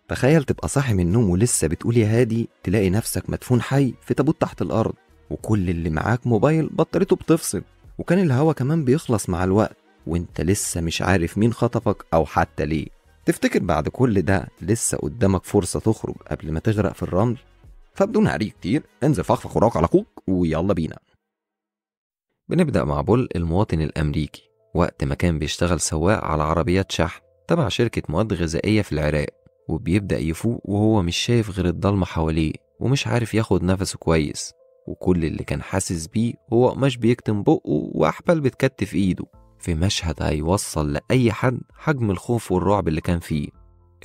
تخيل تبقى صاحي من النوم ولسه بتقول يا هادي، تلاقي نفسك مدفون حي في تابوت تحت الأرض، وكل اللي معاك موبايل بطاريته بتفصل، وكان الهوا كمان بيخلص مع الوقت، وانت لسه مش عارف مين خطفك أو حتى ليه. تفتكر بعد كل ده لسه قدامك فرصة تخرج قبل ما تغرق في الرمل؟ فبدون هري كتير، انزل فخفخ وراك على اخوك ويلا بينا. بنبدأ مع بول المواطن الأمريكي وقت ما كان بيشتغل سواق على عربيات شحن تبع شركة مواد غذائية في العراق، وبيبدأ يفوق وهو مش شايف غير الضلمة حواليه ومش عارف ياخد نفسه كويس، وكل اللي كان حاسس بيه هو قماش بيكتم بقه وأحبال بتكتف إيده، في مشهد هيوصل لأي حد حجم الخوف والرعب اللي كان فيه.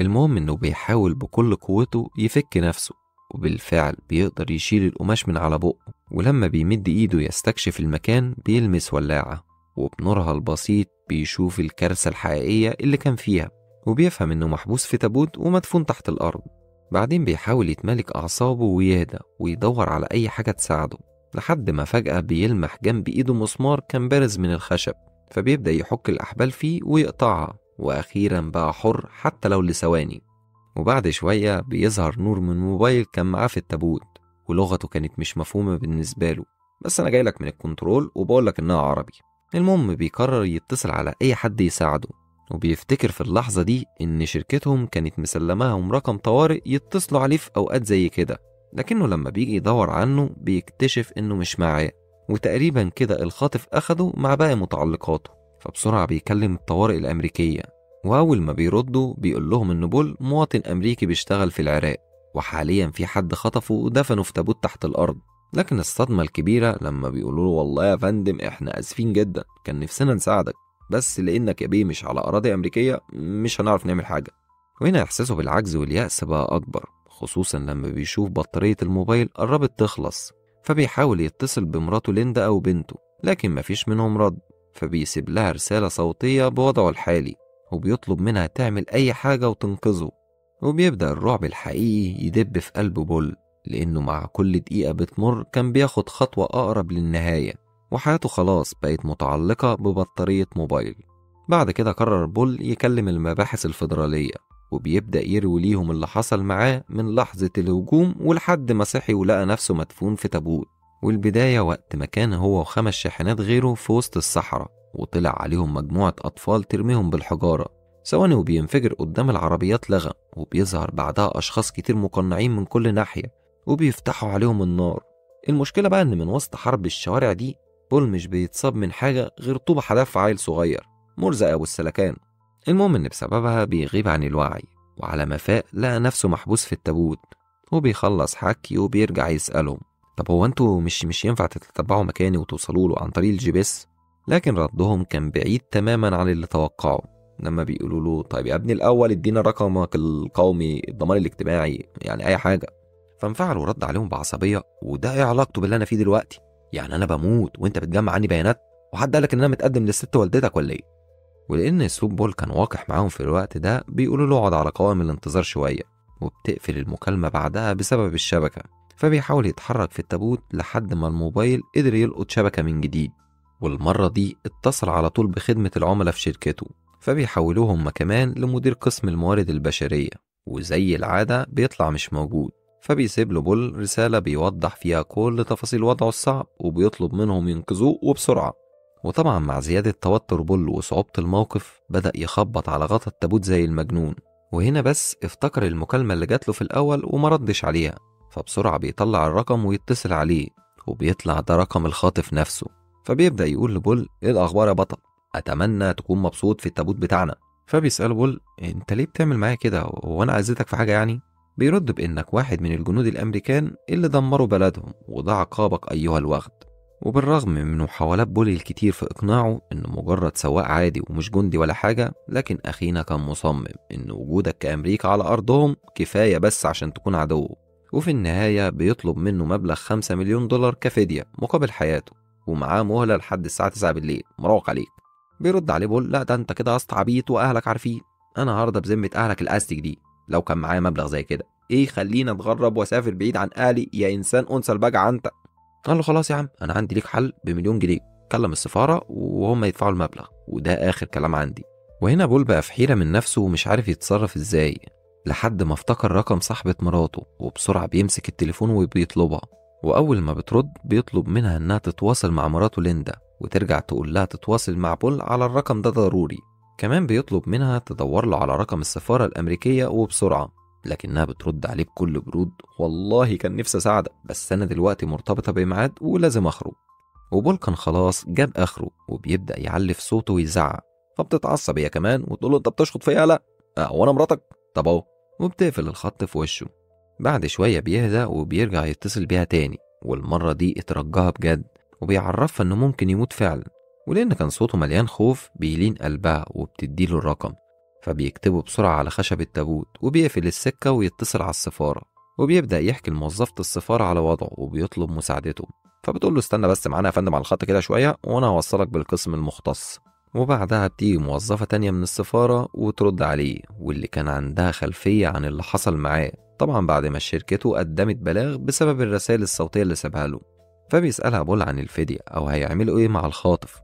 المهم إنه بيحاول بكل قوته يفك نفسه، وبالفعل بيقدر يشيل القماش من على بقه، ولما بيمد إيده يستكشف المكان بيلمس ولاعة، وبنورها البسيط بيشوف الكارثة الحقيقية اللي كان فيها، وبيفهم إنه محبوس في تابوت ومدفون تحت الأرض. بعدين بيحاول يتملك أعصابه ويهدى ويدور على أي حاجة تساعده، لحد ما فجأة بيلمح جنب إيده مسمار كان بارز من الخشب، فبيبدأ يحك الأحبال فيه ويقطعها، وأخيرا بقى حر حتى لو لثواني. وبعد شوية بيظهر نور من موبايل كان معاه في التابوت، ولغته كانت مش مفهومة بالنسبة له، بس أنا جايلك من الكنترول وبقولك إنها عربي. المهم بيقرر يتصل على أي حد يساعده، وبيفتكر في اللحظة دي إن شركتهم كانت مسلماهم رقم طوارئ يتصلوا عليه في أوقات زي كده، لكنه لما بيجي يدور عنه بيكتشف إنه مش معاه، وتقريبا كده الخاطف أخده مع باقي متعلقاته. فبسرعة بيكلم الطوارئ الأمريكية، وأول ما بيردوا بيقول لهم إن بول مواطن أمريكي بيشتغل في العراق، وحاليا في حد خطفه ودفنه في تابوت تحت الأرض. لكن الصدمة الكبيرة لما بيقولوا له والله يا فندم إحنا آسفين جدا، كان نفسنا نساعدك، بس لأنك يا بيه مش على أراضي أمريكية مش هنعرف نعمل حاجة. وهنا إحساسه بالعجز واليأس بقى أكبر، خصوصا لما بيشوف بطارية الموبايل قربت تخلص، فبيحاول يتصل بمراته ليندا أو بنته، لكن مفيش منهم رد، فبيسيب لها رسالة صوتية بوضعه الحالي، وبيطلب منها تعمل أي حاجة وتنقذه. وبيبدأ الرعب الحقيقي يدب في قلب بول، لأنه مع كل دقيقة بتمر كان بياخد خطوة أقرب للنهاية، وحياته خلاص بقت متعلقة ببطارية موبايل. بعد كده قرر بول يكلم المباحث الفيدرالية، وبيبدأ يروي ليهم اللي حصل معاه من لحظة الهجوم ولحد ما صحي ولقى نفسه مدفون في تابوت. والبداية وقت ما كان هو و5 شاحنات غيره في وسط الصحراء، وطلع عليهم مجموعة أطفال ترميهم بالحجارة. ثواني وبينفجر قدام العربيات لغم، وبيظهر بعدها أشخاص كتير مقنعين من كل ناحية وبيفتحوا عليهم النار. المشكلة بقى إن من وسط حرب الشوارع دي بول مش بيتصاب من حاجة غير طوبة حدف عيل صغير مرزق أبو السلكان. المهم إن بسببها بيغيب عن الوعي، وعلى ما فاق لقى نفسه محبوس في التابوت، وبيخلص حكي وبيرجع يسألهم طب هو انتوا مش ينفع تتتبعوا مكاني وتوصلوا له عن طريق الجي بي اس؟ لكن ردهم كان بعيد تماما عن اللي توقعه، لما بيقولوا له طيب يا ابني الأول ادينا رقمك القومي الضمان الاجتماعي يعني أي حاجة. فانفعل ورد عليهم بعصبية، وده ايه علاقته باللي أنا فيه دلوقتي؟ يعني أنا بموت وأنت بتجمع عني بيانات؟ وحد قالك إن أنا متقدم للست والدتك ولا إيه؟ ولأن أسلوب بول كان واقح معاهم في الوقت ده بيقولوا له اقعد على قوائم الانتظار شوية، وبتقفل المكالمة بعدها بسبب الشبكة. فبيحاول يتحرك في التابوت لحد ما الموبايل قدر يلقط شبكة من جديد، والمرة دي اتصل على طول بخدمة العملاء في شركته، فبيحولوه هم كمان لمدير قسم الموارد البشرية، وزي العادة بيطلع مش موجود. فبيسيب له بول رسالة بيوضح فيها كل تفاصيل وضعه الصعب، وبيطلب منهم ينقذوه وبسرعة. وطبعا مع زيادة توتر بول وصعوبة الموقف بدأ يخبط على غطا التابوت زي المجنون، وهنا بس افتكر المكالمة اللي جاتله في الأول ومردش عليها، فبسرعة بيطلع الرقم ويتصل عليه، وبيطلع ده رقم الخاطف نفسه. فبيبدأ يقول لبول ايه الأخبار يا بطل، أتمنى تكون مبسوط في التابوت بتاعنا. فبيسأله بول انت ليه بتعمل معايا كده وانا عزتك في حاجة يعني؟ بيرد بانك واحد من الجنود الامريكان اللي دمروا بلدهم، وده عقابك ايها الوغد. وبالرغم من محاولات بولي الكتير في إقناعه إنه مجرد سواق عادي ومش جندي ولا حاجة، لكن أخينا كان مصمم إن وجودك كأمريكا على أرضهم كفاية بس عشان تكون عدوه. وفي النهاية بيطلب منه مبلغ 5 مليون دولار كفدية مقابل حياته، ومعاه مهلة لحد الساعة 9 بالليل مروق عليك. بيرد عليه بول لا ده أنت كده قصت عبيط وأهلك عارفين، أنا هرضى بذمة أهلك الأستك دي. لو كان معايا مبلغ زي كده إيه خليني أتغرب وأسافر بعيد عن أهلي يا إنسان أنثى البجعة أنت؟ قال له خلاص يا عم انا عندي ليك حل بمليون جنيه، كلم السفارة وهم يدفعوا المبلغ، وده اخر كلام عندي. وهنا بول بقى في حيرة من نفسه ومش عارف يتصرف ازاي. لحد ما افتكر رقم صاحبة مراته، وبسرعة بيمسك التليفون وبيطلبها. وأول ما بترد بيطلب منها إنها تتواصل مع مراته ليندا، وترجع تقول لها تتواصل مع بول على الرقم ده ضروري. كمان بيطلب منها تدور له على رقم السفارة الأمريكية وبسرعة، لكنها بترد عليه بكل برود: والله كان نفسي أساعدك، بس أنا دلوقتي مرتبطة بميعاد ولازم أخرج. وبول كان خلاص جاب آخره، وبيبدأ يعلي في صوته ويزعق. فبتتعصب هي كمان وتقول له: أنت بتشخط فيا؟ لا وأنا مراتك؟ طب أهو. وبتقفل الخط في وشه. بعد شوية بيهدى وبيرجع يتصل بيها تاني، والمرة دي اترجاها بجد، وبيعرفها إنه ممكن يموت فعلا. ولأن كان صوته مليان خوف بيلين قلبها وبتديله الرقم. فبيكتبه بسرعة على خشب التابوت، وبيقفل السكة ويتصل على السفارة. وبيبدأ يحكي لموظفة السفارة على وضعه وبيطلب مساعدته. فبتقول له: استنى بس معانا يا فندم على الخط كده شوية، وأنا هوصلك بالقسم المختص. وبعدها بتيجي موظفة تانية من السفارة وترد عليه، واللي كان عندها خلفية عن اللي حصل معاه، طبعا بعد ما شركته قدمت بلاغ بسبب الرسائل الصوتية اللي سابها له. فبيسألها بول عن الفدية أو هيعملوا إيه مع الخاطف.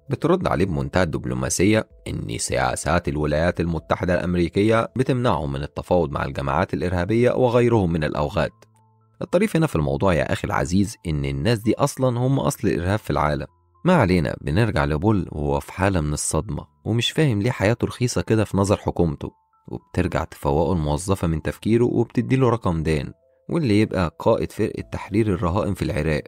بترد عليه بمنتهى الدبلوماسية إن سياسات الولايات المتحدة الأمريكية بتمنعهم من التفاوض مع الجماعات الإرهابية وغيرهم من الأوغاد. الطريف هنا في الموضوع يا أخي العزيز إن الناس دي أصلا هم أصل الإرهاب في العالم. ما علينا، بنرجع لبول وهو في حالة من الصدمة ومش فاهم ليه حياته رخيصة كده في نظر حكومته. وبترجع تفوقه الموظفة من تفكيره وبتديله رقم دان، واللي يبقى قائد فرقة تحرير الرهائن في العراق.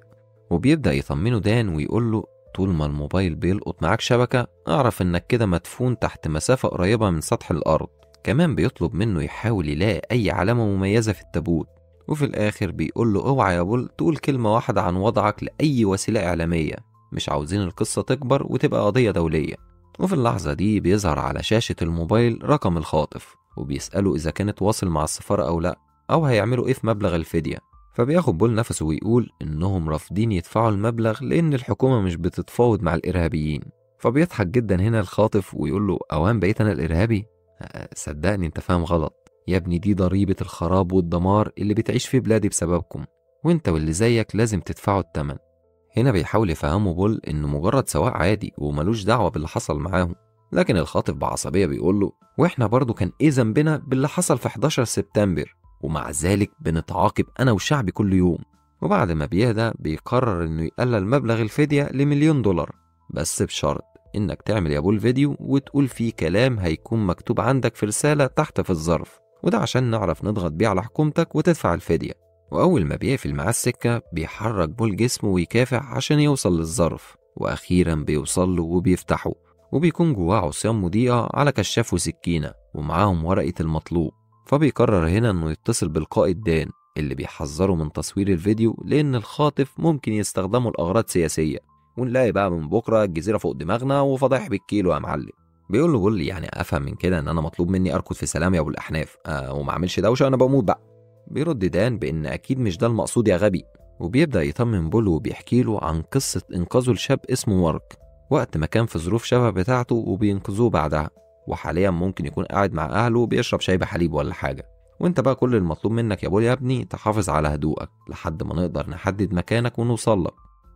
وبيبدأ يطمنه دان ويقول له: طول ما الموبايل بيلقط معاك شبكة اعرف انك كده مدفون تحت مسافة قريبة من سطح الأرض. كمان بيطلب منه يحاول يلاقي أي علامة مميزة في التابوت. وفي الآخر بيقول له: اوعى يا بول تقول كلمة واحدة عن وضعك لأي وسيلة إعلامية، مش عاوزين القصة تكبر وتبقى قضية دولية. وفي اللحظة دي بيظهر على شاشة الموبايل رقم الخاطف، وبيسأله إذا كانت واصل مع السفارة أو لأ، أو هيعملوا إيه في مبلغ الفدية. فبياخد بول نفسه ويقول إنهم رافضين يدفعوا المبلغ لأن الحكومة مش بتتفاوض مع الإرهابيين. فبيضحك جدا هنا الخاطف ويقول له: أوان بقيت أنا الإرهابي؟ صدقني أنت فاهم غلط يا ابني، دي ضريبة الخراب والدمار اللي بتعيش في بلادي بسببكم، وانت واللي زيك لازم تدفعوا التمن. هنا بيحاول يفهمه بول انه مجرد سواق عادي وملوش دعوة باللي حصل معاهم، لكن الخاطف بعصبية بيقول له: واحنا برضو كان ايه ذنبنا باللي حصل في 11 سبتمبر، ومع ذلك بنتعاقب انا وشعبي كل يوم. وبعد ما بيهدى بيقرر انه يقلل مبلغ الفدية ل1,000,000 دولار، بس بشرط انك تعمل يا بول فيديو وتقول فيه كلام هيكون مكتوب عندك في رسالة تحت في الظرف، وده عشان نعرف نضغط بيه على حكومتك وتدفع الفدية. وأول ما بيقفل معاه السكة بيحرك بول جسمه ويكافح عشان يوصل للظرف، وأخيرا بيوصل له وبيفتحه، وبيكون جواه عصيان مضيئة على كشاف وسكينة ومعاهم ورقة المطلوب. فبيقرر هنا إنه يتصل بالقائد دان اللي بيحذره من تصوير الفيديو لأن الخاطف ممكن يستخدمه لأغراض سياسية، ونلاقي بقى من بكرة الجزيرة فوق دماغنا وفضايح بالكيلو يا معلم. بيقول له بول: يعني أفهم من كده إن أنا مطلوب مني أركض في سلام يا أبو الأحناف وما أعملش دوشة أنا بموت بقى؟ بيرد دان بإن أكيد مش ده المقصود يا غبي. وبيبدأ يطمن بول وبيحكي له عن قصة إنقاذه لشاب اسمه مارك وقت ما كان في ظروف شبه بتاعته وبينقذوه بعدها، وحاليا ممكن يكون قاعد مع أهله بيشرب شاي بحليب ولا حاجة. وانت بقى كل المطلوب منك يا بول يا ابني تحافظ على هدوءك لحد ما نقدر نحدد مكانك ونوصل لك.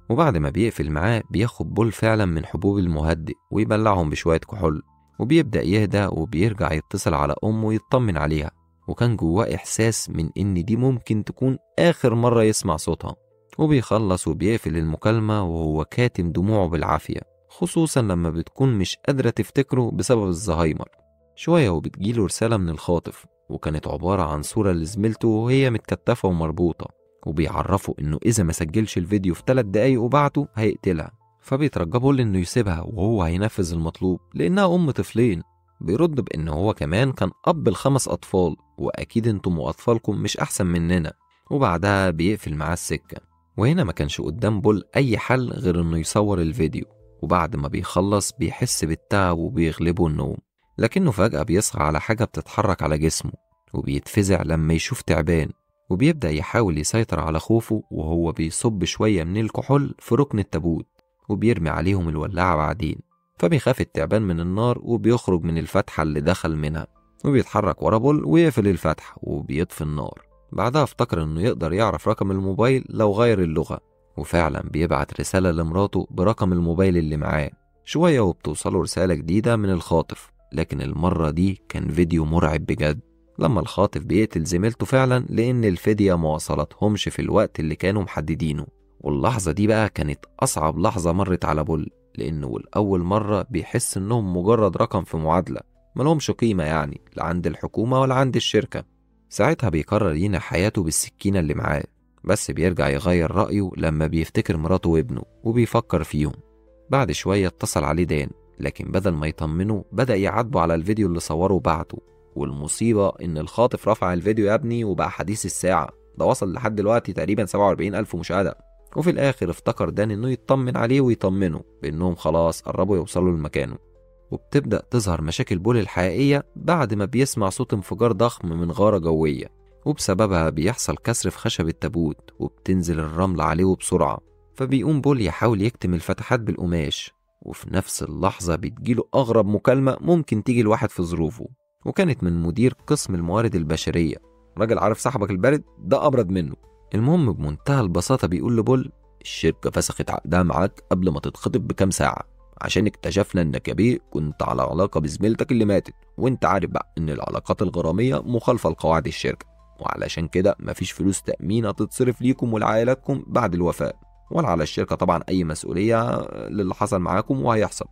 وبعد ما بيقفل معاه بياخد بول فعلا من حبوب المهدئ ويبلعهم بشوية كحول، وبيبدأ يهدى وبيرجع يتصل على أمه يطمن عليها. وكان جواه إحساس من إن دي ممكن تكون آخر مرة يسمع صوتها. وبيخلص وبيقفل المكالمة وهو كاتم دموعه بالعافية، خصوصا لما بتكون مش قادرة تفتكره بسبب الزهايمر. شوية وبتجيله رسالة من الخاطف، وكانت عبارة عن صورة لزميلته وهي متكتفة ومربوطة، وبيعرفه إنه إذا ما سجلش الفيديو في 3 دقايق وبعته هيقتلها. فبيترجى بول إنه يسيبها وهو هينفذ المطلوب لأنها أم طفلين. بيرد بإنه هو كمان كان أب ل5 أطفال، وأكيد انتم وأطفالكم مش أحسن مننا. وبعدها بيقفل معاه السكة. وهنا ما كانش قدام بول أي حل غير إنه يصور الفيديو، وبعد ما بيخلص بيحس بالتعب وبيغلبه النوم، لكنه فجأة بيصحى على حاجة بتتحرك على جسمه وبيتفزع لما يشوف تعبان. وبيبدأ يحاول يسيطر على خوفه وهو بيصب شوية من الكحول في ركن التابوت وبيرمي عليهم الولاعة بعدين. فبيخاف التعبان من النار وبيخرج من الفتحة اللي دخل منها، وبيتحرك ورا بول ويقفل الفتحة وبيطفي النار. بعدها افتكر انه يقدر يعرف رقم الموبايل لو غير اللغة، وفعلا بيبعت رسالة لمراته برقم الموبايل اللي معاه. شوية وبتوصله رسالة جديدة من الخاطف، لكن المرة دي كان فيديو مرعب بجد. لما الخاطف بيقتل زميلته فعلا لأن الفدية ما وصلتهمش في الوقت اللي كانوا محددينه. واللحظة دي بقى كانت أصعب لحظة مرت على بول، لأنه لأول مرة بيحس إنهم مجرد رقم في معادلة ملهمش قيمة، يعني لا عند الحكومة ولا عند الشركة. ساعتها بيقرر ينهي حياته بالسكينة اللي معاه، بس بيرجع يغير رأيه لما بيفتكر مراته وابنه وبيفكر فيهم. بعد شوية اتصل عليه دان، لكن بدل ما يطمنه بدأ يعاتبه على الفيديو اللي صوره وبعته. والمصيبة إن الخاطف رفع الفيديو يا ابني وبقى حديث الساعة، ده وصل لحد دلوقتي تقريبا 47 ألف مشاهدة. وفي الآخر افتكر دان إنه يطمن عليه ويطمنه بإنهم خلاص قربوا يوصلوا لمكانه. وبتبدأ تظهر مشاكل بول الحقيقية بعد ما بيسمع صوت انفجار ضخم من غارة جوية، وبسببها بيحصل كسر في خشب التابوت وبتنزل الرمل عليه بسرعة. فبيقوم بول يحاول يكتم الفتحات بالقماش، وفي نفس اللحظة بتجيله أغرب مكالمة ممكن تيجي لواحد في ظروفه، وكانت من مدير قسم الموارد البشرية. راجل عارف صاحبك البارد ده أبرد منه. المهم بمنتهى البساطة بيقول لبول: الشركة فسخت عقدها معاك قبل ما تتخطب بكام ساعة، عشان اكتشفنا انك يا بيه كنت على علاقة بزميلتك اللي ماتت، وانت عارف بقى ان العلاقات الغرامية مخالفة لقواعد الشركة، وعلشان كده مفيش فلوس تأمين هتتصرف ليكم ولعائلاتكم بعد الوفاة، ولا على الشركة طبعا أي مسؤولية للي حصل معاكم وهيحصل.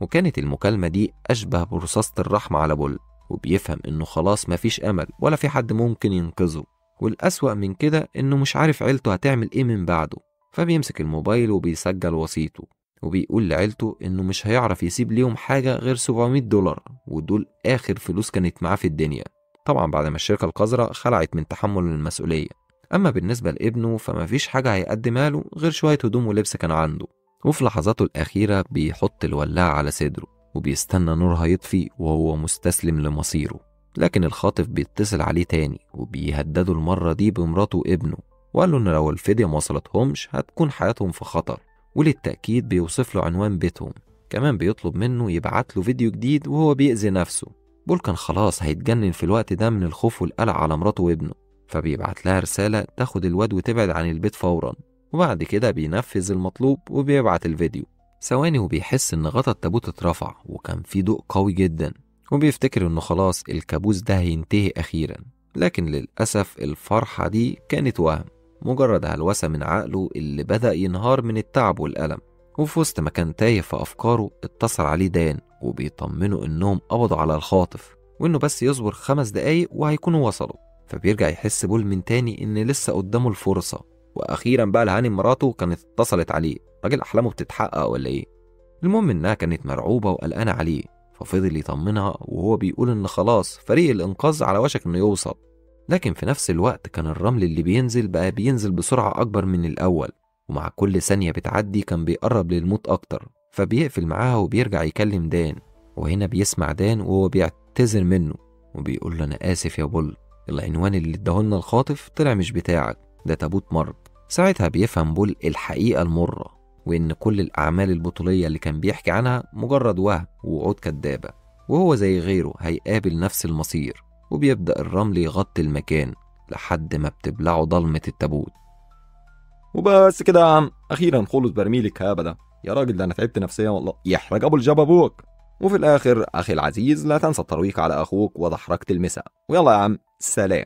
وكانت المكالمة دي أشبه برصاصة الرحمة على بول، وبيفهم إنه خلاص مفيش أمل ولا في حد ممكن ينقذه. والأسوأ من كده إنه مش عارف عيلته هتعمل إيه من بعده. فبيمسك الموبايل وبيسجل وصيته، وبيقول لعيلته إنه مش هيعرف يسيب ليهم حاجة غير $700، ودول آخر فلوس كانت معاه في الدنيا، طبعا بعد ما الشركة القذرة خلعت من تحمل المسؤولية. أما بالنسبة لابنه فمفيش حاجة هيقدمها له غير شوية هدوم ولبس كان عنده. وفي لحظاته الأخيرة بيحط الولاعة على صدره وبيستنى نورها يطفي وهو مستسلم لمصيره. لكن الخاطف بيتصل عليه تاني وبيهدده المرة دي بمراته وابنه، وقال له إن لو الفدية موصلتهمش هتكون حياتهم في خطر. وللتأكيد بيوصف له عنوان بيتهم، كمان بيطلب منه يبعت له فيديو جديد وهو بيأذي نفسه. بول كان خلاص هيتجنن في الوقت ده من الخوف والقلق على مراته وابنه، فبيبعت لها رسالة تاخد الواد وتبعد عن البيت فورا. وبعد كده بينفذ المطلوب وبيبعت الفيديو. ثواني وبيحس ان غطا التابوت اترفع وكان في ضوء قوي جدا، وبيفتكر انه خلاص الكابوس ده هينتهي اخيرا. لكن للأسف الفرحة دي كانت وهم، مجرد هلوسة من عقله اللي بدأ ينهار من التعب والألم. وفي وسط ما كان تايه في أفكاره اتصل عليه دان وبيطمنه إنهم قبضوا على الخاطف، وإنه بس يصبر 5 دقايق وهيكونوا وصلوا. فبيرجع يحس بول من تاني إن لسه قدامه الفرصة. وأخيرا بقى الهاني مراته كانت اتصلت عليه، راجل أحلامه بتتحقق ولا إيه؟ المهم إنها كانت مرعوبة وقلقانة عليه، ففضل يطمنها وهو بيقول إن خلاص فريق الإنقاذ على وشك إنه يوصل. لكن في نفس الوقت كان الرمل اللي بينزل بقى بينزل بسرعة أكبر من الأول، ومع كل ثانية بتعدي كان بيقرب للموت أكتر. فبيقفل معاها وبيرجع يكلم دان، وهنا بيسمع دان وهو بيعتذر منه وبيقول له: أنا آسف يا بول، العنوان اللي اداهولنا الخاطف طلع مش بتاعك، ده تابوت مرض. ساعتها بيفهم بول الحقيقة المرة، وإن كل الأعمال البطولية اللي كان بيحكي عنها مجرد وهم ووعود كدابة، وهو زي غيره هيقابل نفس المصير. وبيبدأ الرمل يغطي المكان لحد ما بتبلعه ضلمة التابوت. وبس كده يا عم، اخيرا خلص برميل الكآبة ده. يا راجل ده انا تعبت نفسيا والله، يحرج ابو الجاب ابوك. وفي الاخر اخي العزيز لا تنسى الترويق على اخوك وضحركة المساء، ويلا يا عم سلام.